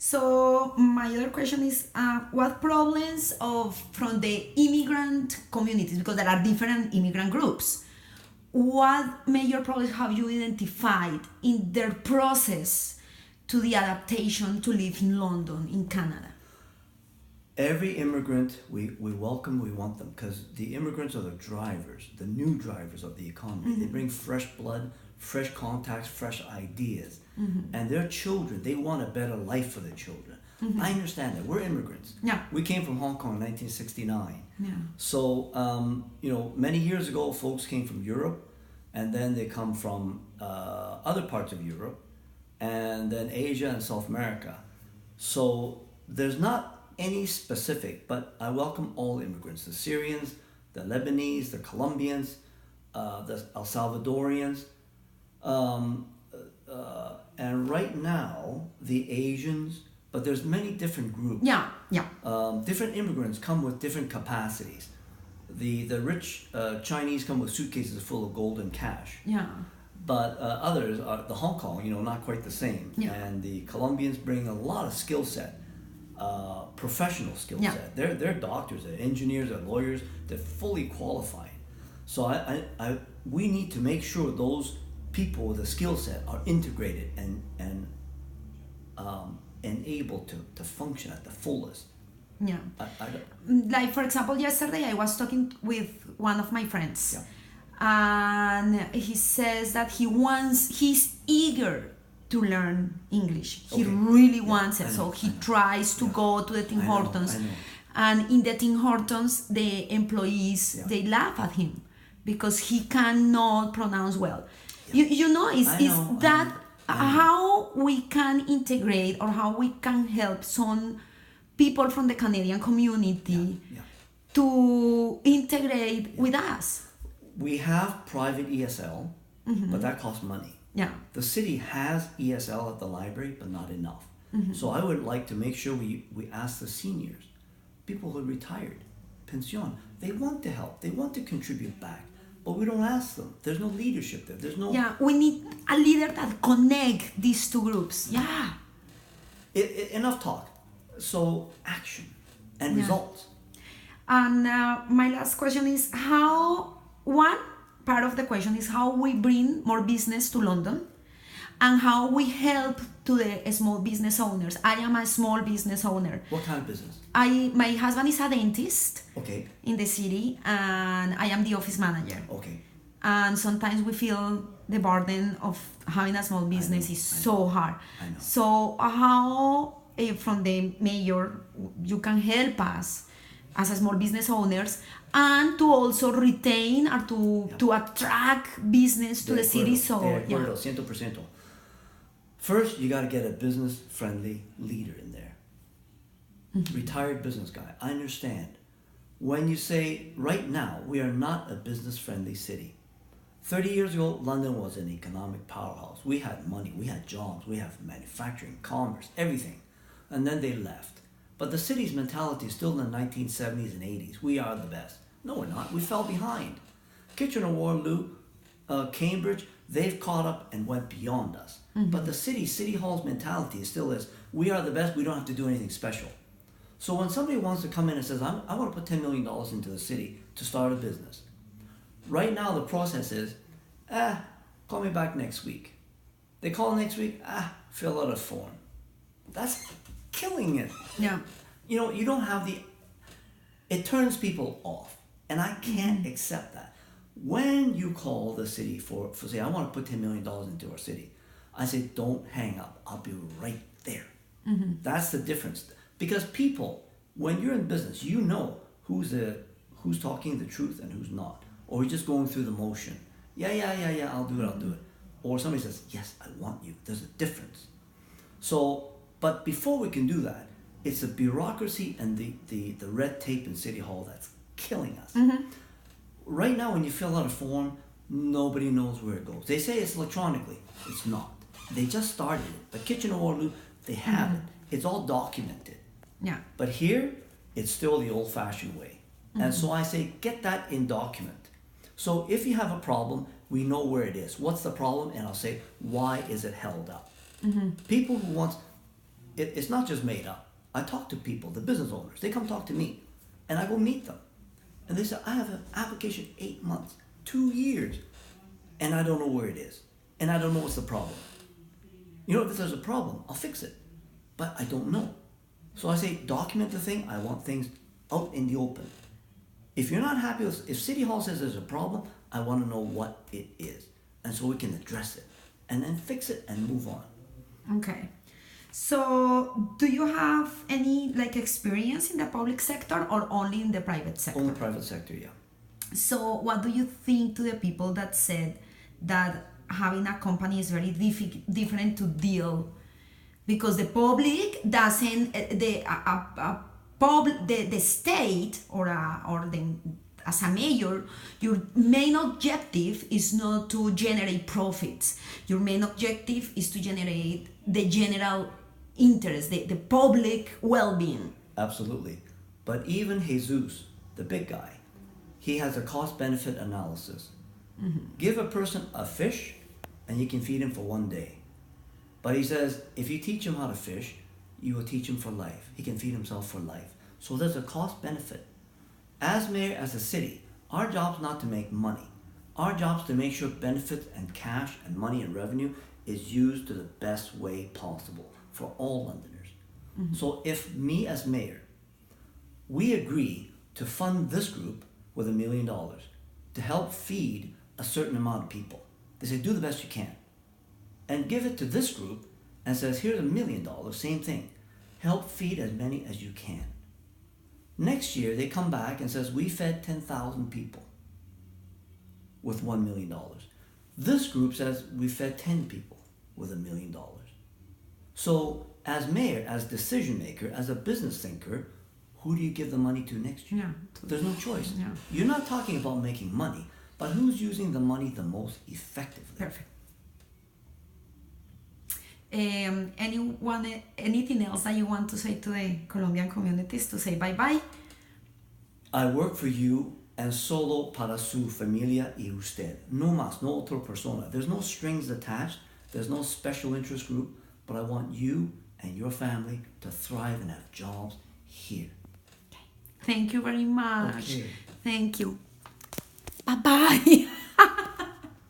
So my other question is, what problems from the immigrant communities, because there are different immigrant groups, what major problems have you identified in their process to the adaptation to live in London, in Canada? Every immigrant, we welcome, we want them, because the immigrants are the drivers, the new drivers of the economy. They bring fresh blood, fresh contacts, fresh ideas. And their children, they want a better life for their children. I understand that. We're immigrants. Yeah. We came from Hong Kong in 1969. Yeah. So, many years ago, folks came from Europe, and then they come from other parts of Europe, and then Asia and South America. So there's not any specific, but I welcome all immigrants, the Syrians, the Lebanese, the Colombians, the El Salvadorians, and right now the Asians, but there's many different groups. Yeah. Different immigrants come with different capacities. The rich Chinese come with suitcases full of gold and cash. Yeah. But others are the Hong Kong, not quite the same. Yeah. And the Colombians bring a lot of skill set. Professional skill Yeah. set. They're doctors, they're engineers, they're lawyers, they're fully qualified. So we need to make sure those people with a skill set are integrated and able to function at the fullest. Yeah. Like, for example, yesterday I was talking with one of my friends. Yeah. And he says that he's eager to learn English. He really wants it. So he tries to go to the Tim Hortons. I know. And in the Tim Hortons, the employees, they laugh at him because he cannot pronounce well. Yeah. How we can integrate or how we can help some people from the Canadian community to integrate with us. We have private ESL, but that costs money. Yeah. The city has ESL at the library, but not enough. So I would like to make sure we ask the seniors, people who are retired, pension, they want to help, they want to contribute back, but we don't ask them. There's no leadership there. There's no... Yeah, we need a leader that connect these two groups. Yeah. Enough talk. So action and results. And my last question is one part of the question is how we bring more business to London and how we help to the small business owners. I am a small business owner. What kind of business? My husband is a dentist in the city, and I am the office manager. Okay. And sometimes we feel the burden of having a small business is so hard. I know. So how, from the mayor, you can help us as a small business owners and to also retain or to attract business to the city. So, de acuerdo, 100%. First, you got to get a business-friendly leader in there. Retired business guy. I understand. When you say, right now, we are not a business-friendly city. 30 years ago, London was an economic powerhouse. We had money, we had jobs, we have manufacturing, commerce, everything. And then they left. But the city's mentality is still in the 1970s and 80s. We are the best. No, we're not. We fell behind. Kitchener-Waterloo, Cambridge, they've caught up and went beyond us. But the City Hall's mentality still is, we are the best, we don't have to do anything special. So when somebody wants to come in and says, I want to put $10 million into the city to start a business. Right now the process is, call me back next week. They call next week, fill out a form. That's killing it. yeah. You don't have it turns people off. And I can't accept that. When you call the city for say, I want to put $10 million into our city, I say, don't hang up. I'll be right there. That's the difference. Because people, when you're in business, you know who's talking the truth and who's not. Or you're just going through the motion. Yeah, I'll do it. Or somebody says, yes, I want you. There's a difference. So, but before we can do that, it's the bureaucracy and the red tape in City Hall that's killing us. Right now, when you fill out a form, nobody knows where it goes. They say it's electronically. It's not. They just started it. But Kitchener-Waterloo, they have it. It's all documented. Yeah. But here, it's still the old-fashioned way. And so I say, get that in document. So if you have a problem, we know where it is. What's the problem? And I'll say, why is it held up? People who want it's not just made up. I talk to people, the business owners. They come talk to me, and I go meet them, and they say, I have an application 8 months, 2 years, and I don't know where it is, and I don't know what's the problem. You know, if there's a problem, I'll fix it, but I don't know. So I say, document the thing. I want things out in the open. If you're not happy with, if City Hall says there's a problem, I want to know what it is, and so we can address it, and then fix it and move on. Okay. So, do you have any like experience in the public sector or only in the private sector? Only private sector, yeah. So, what do you think to the people that said that having a company is very different to deal because the public doesn't the state or as a mayor, your main objective is not to generate profits. Your main objective is to generate the general interest, the public well-being. Absolutely. But even Jesus, the big guy, he has a cost-benefit analysis. Give a person a fish and you can feed him for 1 day. But he says, if you teach him how to fish, you will teach him for life. He can feed himself for life. So there's a cost-benefit. As mayor, as a city, our job is not to make money. Our job is to make sure benefits and cash and money and revenue is used to the best way possible for all Londoners. So if me as mayor, we agree to fund this group with $1 million to help feed a certain amount of people. They say, do the best you can. And give it to this group and says, here's $1 million, same thing. Help feed as many as you can. Next year, they come back and says, we fed 10,000 people with $1 million. This group says, we fed 10 people with $1 million. So as mayor, as decision maker, as a business thinker, who do you give the money to next year? Yeah. There's no choice. Yeah. You're not talking about making money, but who's using the money the most effectively? Perfect. Anything else that you want to say to the Colombian communities to say bye-bye? I work for you and solo para su familia y usted. No más, no otra persona. There's no strings attached. There's no special interest group. But I want you and your family to thrive and have jobs here. Thank you very much. Okay. Thank you. Bye-bye.